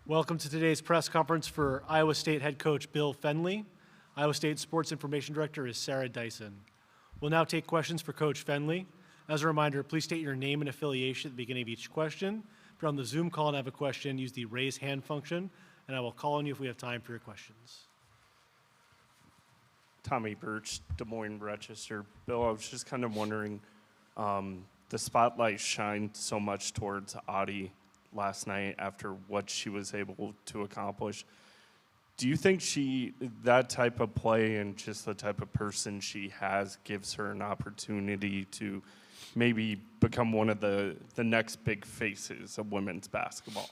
Welcome to today's press conference for Iowa State head coach Bill Fennelly. Iowa State Sports Information Director is Sarah Dyson. We'll now take questions for Coach Fennelly. As a reminder, please state your name and affiliation at the beginning of each question. If you're on the Zoom call and have a question, use the raise hand function, and I will call on you if we have time for your questions. Tommy Birch, Des Moines, Rochester. Bill, I was just kind of wondering, the spotlight shined so much towards Audie last night after what she was able to accomplish. Do you think that type of play and just the type of person she has gives her an opportunity to maybe become one of the next big faces of women's basketball?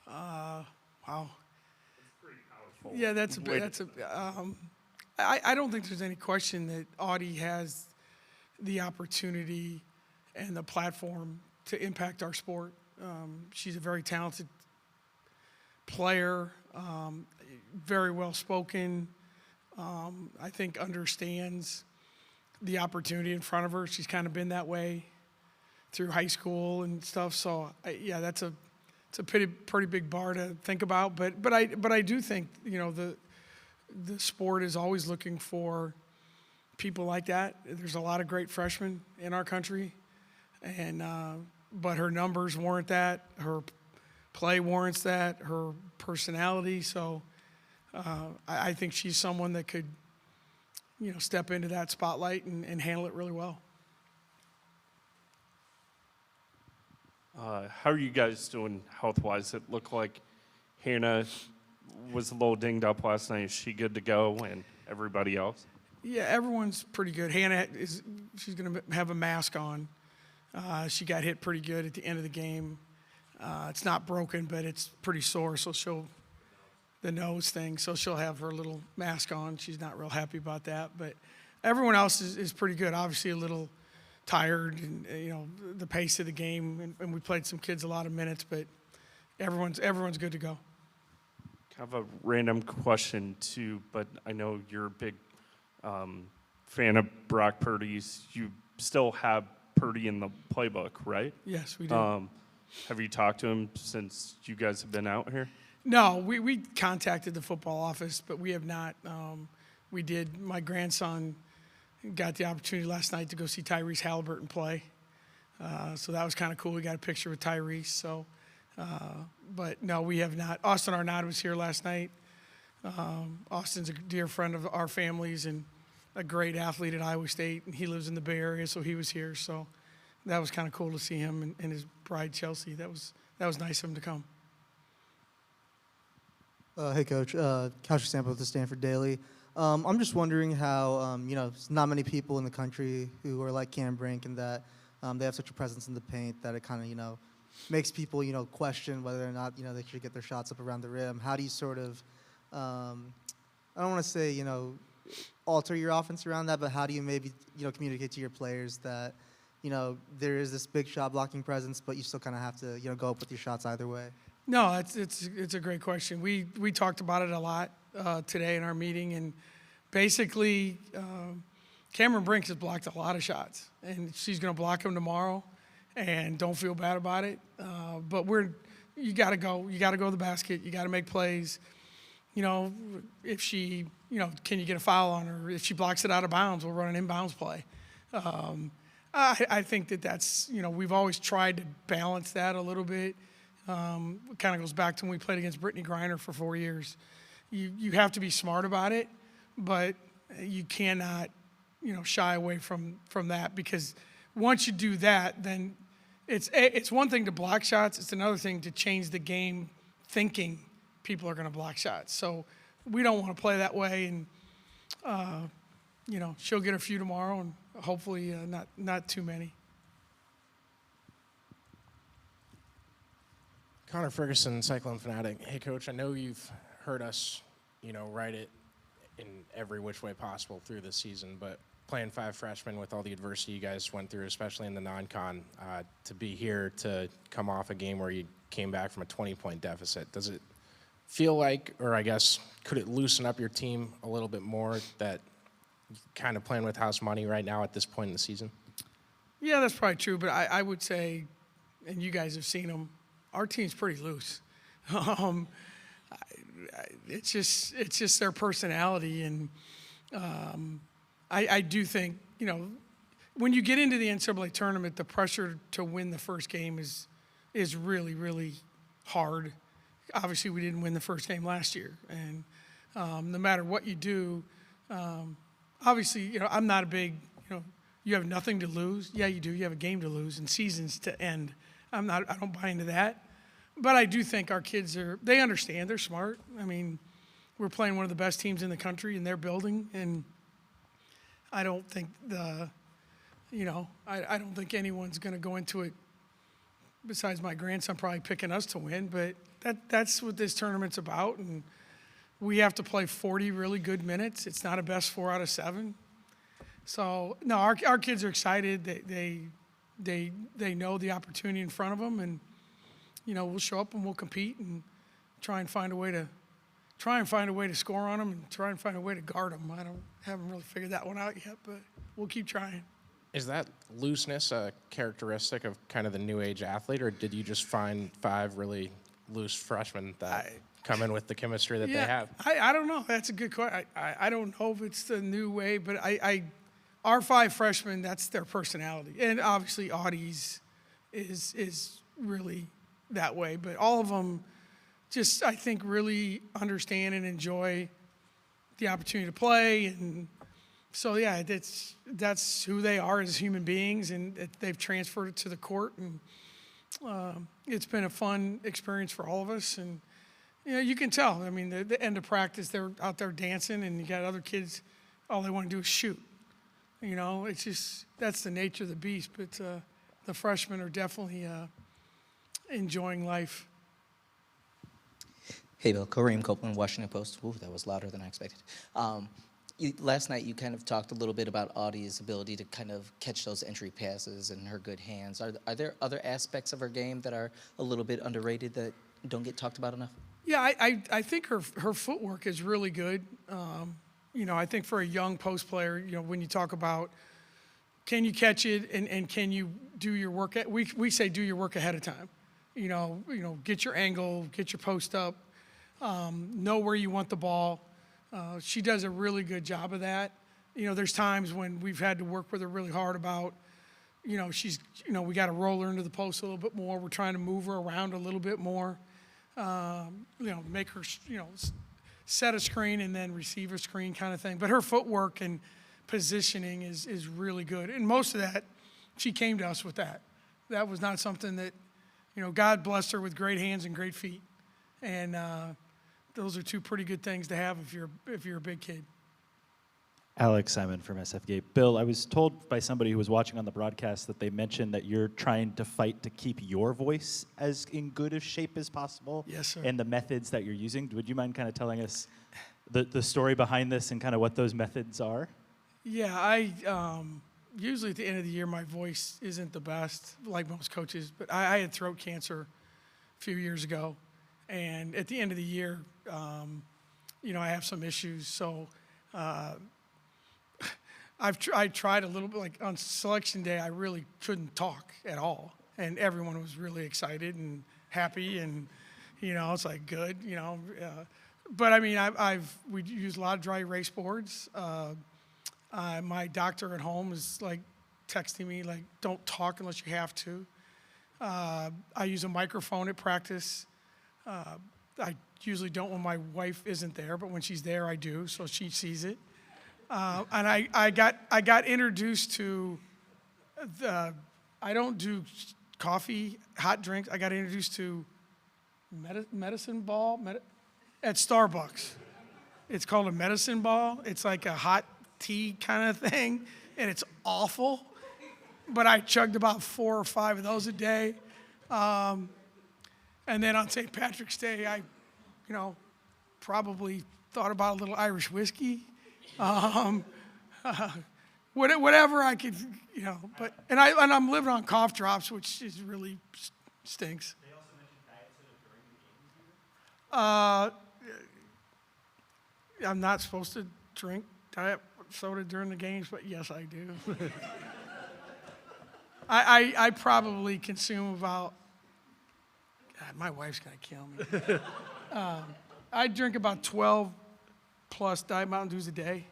Wow. It's pretty powerful. Yeah, I don't think there's any question that Audie has the opportunity and the platform to impact our sport. She's a very talented player, very well spoken. I think understands the opportunity in front of her. She's kind of been that way through high school and stuff. So it's a pretty big bar to think about. But I do think the sport is always looking for people like that. There's a lot of great freshmen in our country, and but her numbers warrant that. Her play warrants that. Her personality. So I think she's someone that could, step into that spotlight and handle it really well. How are you guys doing health-wise? It looked like Hannah was a little dinged up last night. Is she good to go, and everybody else? Yeah, everyone's pretty good. Hannah she's going to have a mask on. She got hit pretty good at the end of the game. It's not broken, but it's pretty sore, so the nose thing, so she'll have her little mask on. She's not real happy about that, but everyone else is pretty good. Obviously a little tired, and the pace of the game, and we played some kids a lot of minutes, but everyone's good to go. Kind of a random question too, but I know you're a big fan of Brock Purdy's. You still have Purdy in the playbook, right? Yes, we do. Have you talked to him since you guys have been out here? No, we contacted the football office, but we have not. We did. My grandson got the opportunity last night to go see Tyrese Halliburton play. So that was kind of cool. We got a picture with Tyrese. So, but no, we have not. Austin Arnott was here last night. Austin's a dear friend of our families and a great athlete at Iowa State, and he lives in the Bay Area, so he was here. So that was kind of cool to see him and his bride Chelsea. That was nice of him to come. Hey, Coach. Couch Sample with the Stanford Daily. I'm just wondering how, there's not many people in the country who are like Cam Brink, and that they have such a presence in the paint that it kind of, makes people, question whether or not, they should get their shots up around the rim. How do you sort of, I don't want to say, alter your offense around that, but how do you maybe, communicate to your players that, there is this big shot blocking presence, but you still kind of have to, go up with your shots either way? No, it's a great question. We talked about it a lot today in our meeting, and basically Cameron Brink has blocked a lot of shots, and she's going to block them tomorrow, and don't feel bad about it. But you got to go to the basket. You got to make plays. If she, can you get a foul on her? If she blocks it out of bounds, we'll run an inbounds play. I think that's, we've always tried to balance that a little bit. It kind of goes back to when we played against Brittany Griner for 4 years. You have to be smart about it, but you cannot, shy away from that, because once you do that, then it's one thing to block shots. It's another thing to change the game thinking people are going to block shots. So we don't want to play that way, and she'll get a few tomorrow, and hopefully not too many. Connor Ferguson, Cyclone Fanatic. Hey, Coach, I know you've heard us, write it in every which way possible through this season, but playing 5 freshmen with all the adversity you guys went through, especially in the non-con, to be here to come off a game where you came back from a 20-point deficit, does it feel like, or I guess, could it loosen up your team a little bit more that you're kind of playing with house money right now at this point in the season? Yeah, that's probably true, but I would say, and you guys have seen them, our team's pretty loose. Um, it's just their personality, and I do think, when you get into the NCAA tournament, the pressure to win the first game is really, really hard. Obviously, we didn't win the first game last year, and no matter what you do, obviously, I'm not a big, you have nothing to lose. Yeah, you do. You have a game to lose and seasons to end. I don't buy into that. But I do think our kids they understand, they're smart. I mean, we're playing one of the best teams in the country in their building, and I don't think I don't think anyone's going to go into it, besides my grandson probably picking us to win, but that's what this tournament's about, and we have to play 40 really good minutes. It's not a best 4 out of 7. So, no, our kids are excited. They know the opportunity in front of them, and we'll show up and we'll compete and try and find a way to score on them and try and find a way to guard them. Haven't really figured that one out yet, but we'll keep trying. Is that looseness a characteristic of kind of the new age athlete, or did you just find 5 really loose freshmen that come in with the chemistry that they have? I don't know. That's a good question. I don't know if it's the new way, but our 5 freshmen, that's their personality. And obviously Audie's is really that way, but all of them just, I think, really understand and enjoy the opportunity to play. And so, yeah, that's who they are as human beings, and they've transferred it to the court. And it's been a fun experience for all of us. And, you can tell. I mean, the end of practice, they're out there dancing, and you got other kids, all they want to do is shoot. It's just, that's the nature of the beast. But the freshmen are definitely enjoying life. Hey, Bill. Kareem Copeland, Washington Post. Ooh, that was louder than I expected. Last night, you kind of talked a little bit about Audie's ability to kind of catch those entry passes and her good hands. Are there other aspects of her game that are a little bit underrated that don't get talked about enough? Yeah, I think her footwork is really good. I think for a young post player, when you talk about can you catch it and can you do your work, we say do your work ahead of time. Get your angle, get your post up, know where you want the ball. She does a really good job of that. There's times when we've had to work with her really hard about, we got to roll her into the post a little bit more. We're trying to move her around a little bit more. Make her, set a screen and then receive a screen kind of thing. But her footwork and positioning is really good. And most of that, she came to us with that. That was not something that, God blessed her with great hands and great feet. And those are 2 pretty good things to have if you're a big kid. Alex Simon from SFGate. Bill, I was told by somebody who was watching on the broadcast that they mentioned that you're trying to fight to keep your voice as in good a shape as possible. Yes, sir. And the methods that you're using. Would you mind kind of telling us the story behind this and kind of what those methods are? Yeah, I usually at the end of the year my voice isn't the best, like most coaches, but I had throat cancer a few years ago, and at the end of the year, I have some issues, so I tried a little bit, like on selection day, I really couldn't talk at all. And everyone was really excited and happy and, it's like good, But I mean, we use a lot of dry erase boards. My doctor at home is like texting me, like, don't talk unless you have to. I use a microphone at practice. I usually don't when my wife isn't there, but when she's there, I do, so she sees it. And I got introduced to I don't do coffee, hot drinks. I got introduced to medicine ball at Starbucks. It's called a medicine ball. It's like a hot tea kind of thing, and it's awful. But I chugged about 4 or 5 of those a day. And then on St. Patrick's Day, I, probably thought about a little Irish whiskey. Whatever I could, but and I'm living on cough drops, which is really stinks. They also mentioned diet soda during the games. I'm not supposed to drink diet soda during the games, but yes, I do. I probably consume about God, my wife's gonna kill me. I drink about 12 plus Diet Mountain Dews a day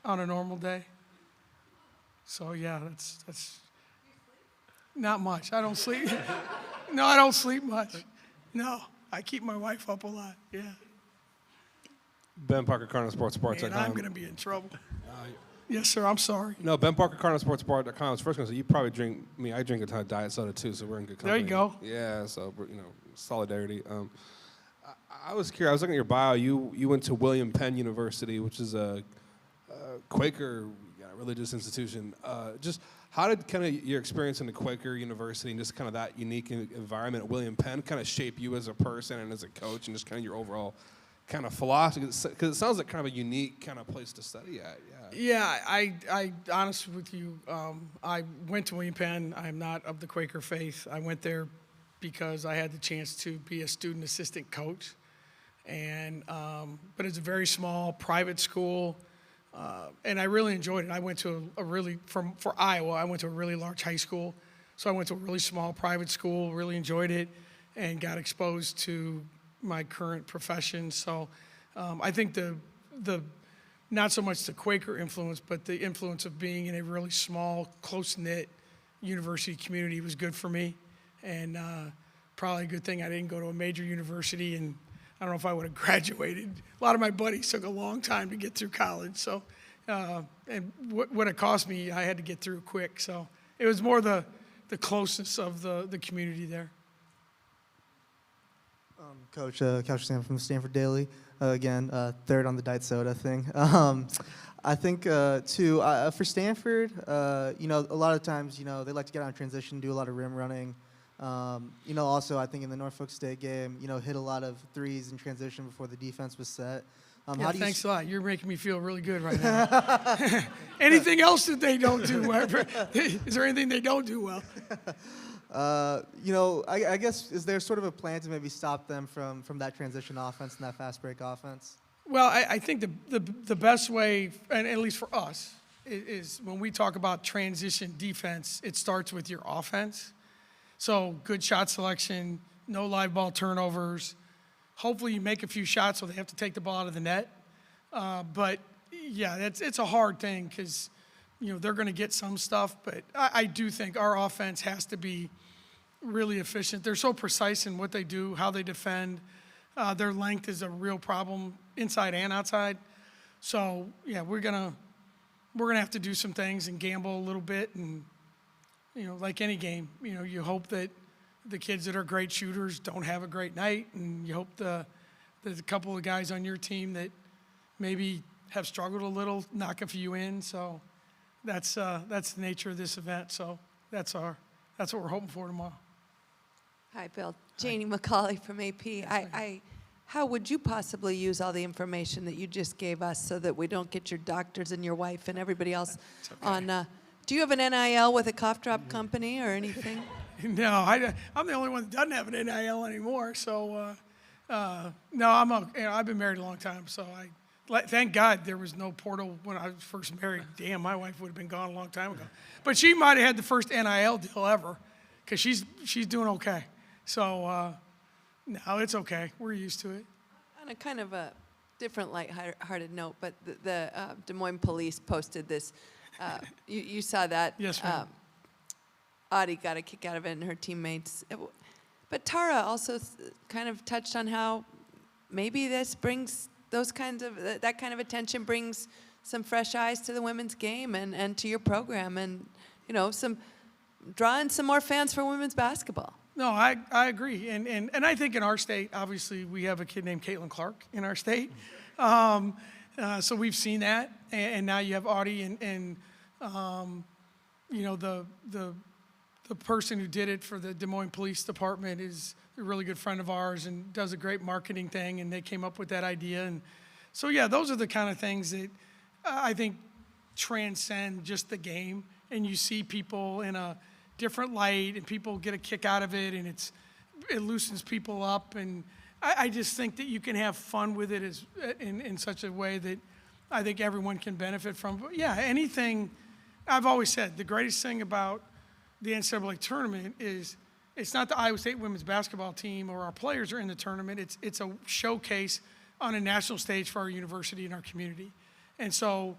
on a normal day. So yeah, that's not much. I don't sleep. No, I don't sleep much. No, I keep my wife up a lot. Yeah. Ben Parker, CardinalSportsBar.com. And I'm gonna be in trouble. Yes, sir. I'm sorry. No, Ben Parker, CardinalSportsBar.com. I was first going to say, you probably drink, I drink a ton of diet soda too, so we're in good company. There you go. Yeah, so, solidarity. I was curious, I was looking at your bio. You went to William Penn University, which is a Quaker religious institution. Just how did kind of your experience in the Quaker University and just kind of that unique environment at William Penn kind of shape you as a person and as a coach and just kind of your overall kind of philosophy? Because it sounds like kind of a unique kind of place to study at. Yeah, I honest with you, I went to William Penn. I'm not of the Quaker faith. I went there because I had the chance to be a student assistant coach. And, but it's a very small private school. And I really enjoyed it. I went to for Iowa, I went to a really large high school. So I went to a really small private school, really enjoyed it, and got exposed to my current profession. So I think the not so much the Quaker influence, but the influence of being in a really small, close-knit university community was good for me. And probably a good thing I didn't go to a major university, and I don't know if I would have graduated. A lot of my buddies took a long time to get through college. So, and what it cost me, I had to get through quick. So it was more the closeness of the community there. Coach Sam from Stanford Daily. Again, third on the diet soda thing. I think, too, for Stanford, a lot of times, they like to get on transition, do a lot of rim running. Also, I think in the Norfolk State game, hit a lot of threes in transition before the defense was set. Thanks a lot. You're making me feel really good right now. Anything else that they don't do well? Is there anything they don't do well? I guess, is there sort of a plan to maybe stop them from that transition offense and that fast break offense? Well, I think the best way, and at least for us, is when we talk about transition defense, it starts with your offense. So good shot selection, no live ball turnovers. Hopefully you make a few shots so they have to take the ball out of the net. But yeah, it's a hard thing because they're going to get some stuff. But I do think our offense has to be really efficient. They're so precise in what they do, how they defend. Their length is a real problem inside and outside. So yeah, we're gonna have to do some things and gamble a little bit, and like any game, you hope that the kids that are great shooters don't have a great night, and you hope there's a couple of guys on your team that maybe have struggled a little, knock a few in. So that's the nature of this event. So that's what we're hoping for tomorrow. Hi, Bill. Janie McCauley from AP. How would you possibly use all the information that you just gave us so that we don't get your doctors and your wife and everybody else on? Do you have an NIL with a cough drop company or anything? No, I'm the only one that doesn't have an NIL anymore. So no, I've been married a long time. So thank God there was no portal when I was first married. Damn, my wife would have been gone a long time ago. But she might have had the first NIL deal ever because she's doing okay. So no, it's okay. We're used to it. On a kind of a different lighthearted note, but the Des Moines police posted this. You saw that. Yes, ma'am. Audie got a kick out of it and her teammates. But Tara also kind of touched on how maybe this brings that kind of attention brings some fresh eyes to the women's game and to your program, and drawing some more fans for women's basketball. No, I agree. And I think in our state, obviously, we have a kid named Caitlin Clark in our state. So we've seen that. And now you have Audie and the person who did it for the Des Moines Police Department is a really good friend of ours and does a great marketing thing, and they came up with that idea. And so, yeah, those are the kind of things that I think transcend just the game, and you see people in a different light, and people get a kick out of it, and it loosens people up. And I just think that you can have fun with it in such a way that I think everyone can benefit from. But yeah, anything, I've always said, the greatest thing about the NCAA tournament is it's not the Iowa State women's basketball team or our players are in the tournament. It's a showcase on a national stage for our university and our community. And so,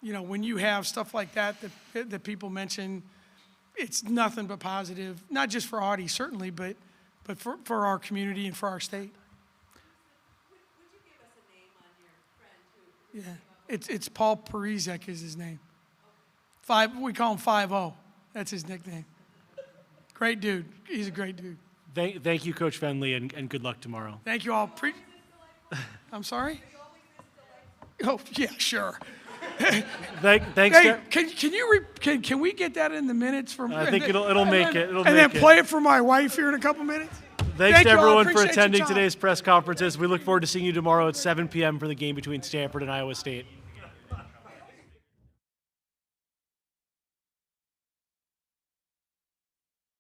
when you have stuff like that people mention, it's nothing but positive, not just for Audie, certainly, but for our community and for our state. Would you give us a name on your friend who Yeah, it's Paul Parizek is his name. We call him 5-0. That's his nickname. Great dude. He's a great dude. Thank you, Coach Fennelly, and good luck tomorrow. Thank you all. I'm sorry? Oh, yeah, sure. Thanks. Hey, can we get that in the minutes from? I think it'll make it. And then play it for my wife here in a couple minutes. Thanks Thank to you all. everyone for Appreciate your attending time. today's press conferences. We look forward to seeing you tomorrow at 7 p.m. for the game between Stanford and Iowa State.